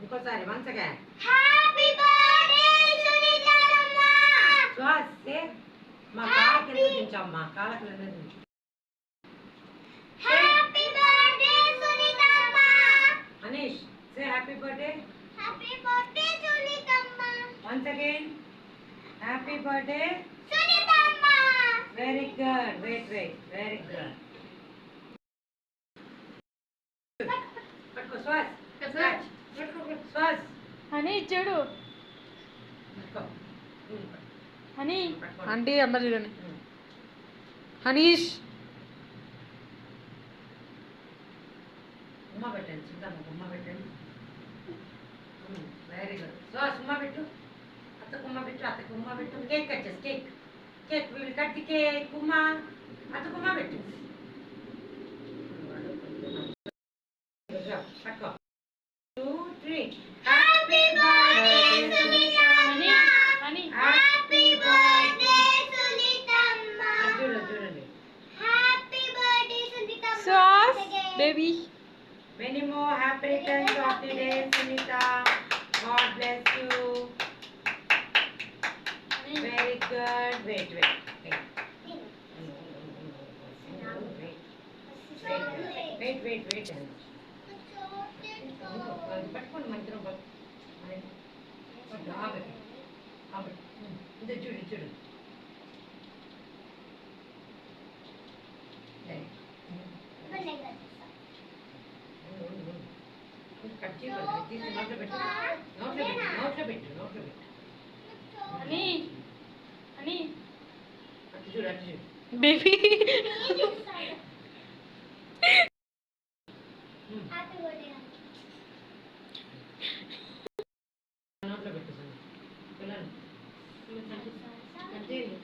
ఇంకోసారి once again happy birthday సునీతమ్మ. శ్వాస్ సే మా కాళ్ళ కింద దించమ్మా, కాళ్ళ కింద దించు. హ్యాపీ బర్త్డే సునీతమ్మ. Anish say happy birthday. Happy birthday సునీతమ్మ. వన్స్ అగైన్ హ్యాపీ బర్త్డే సునీతమ్మ. Very good. Wait very good. పట్టుకో శ్వాస్. శ్వాస్ హనీ చూడు పట్టుకో. హనీ ఆంటీ అందరు చూడండి. హనీష్ ఉమ్మ పెట్టండి, చూద్దాము ఉమ్మ పెట్టండి. Very good. శ్వాస్ ఉమ్మ పెట్టు. అత్తకు ఉమ్మ పెట్టు, అత్తకు ఉమ్మ పెట్టు. కేక్ కట్ చేసి cake will cut the cake. ఉమ్మ అత్తకు ఉమ్మ పెట్టు. పట్టుకో. 2 3 హ్యాపీ బర్త్డే సునీతమ్మ. హనీ హ్యాపీ బర్త్డే సునీతమ్మ. చూడండి. హ్యాపీ బర్త్డే సునీతమ్మ. సాస్ baby Many more happy returns of the day, Sunita. God bless you. Very good. Wait. పట్టుకోండి మంత్రం చూడు. కట్ చేయబడి తీసి నోట్లో పెట్టు. హనీ హనీ అటు చూడు. Baby happy birthday. నోట్లో పెట్టు పిల్లలు. కట్ చేయండి.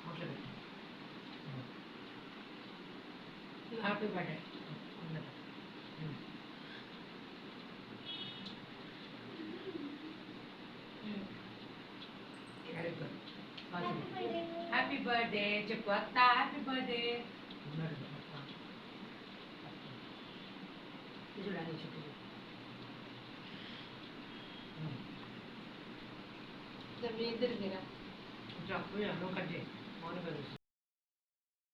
నోట్లో పెట్టు. Happy birthday. Very good. Happy birthday చెప్పు అత్త. హ్యాపీ బర్త్డే చూడండి. చెప్పు మీ ఇద్దరు మీరా నువ్వు కట్ చేయి. మౌనంగా చూసి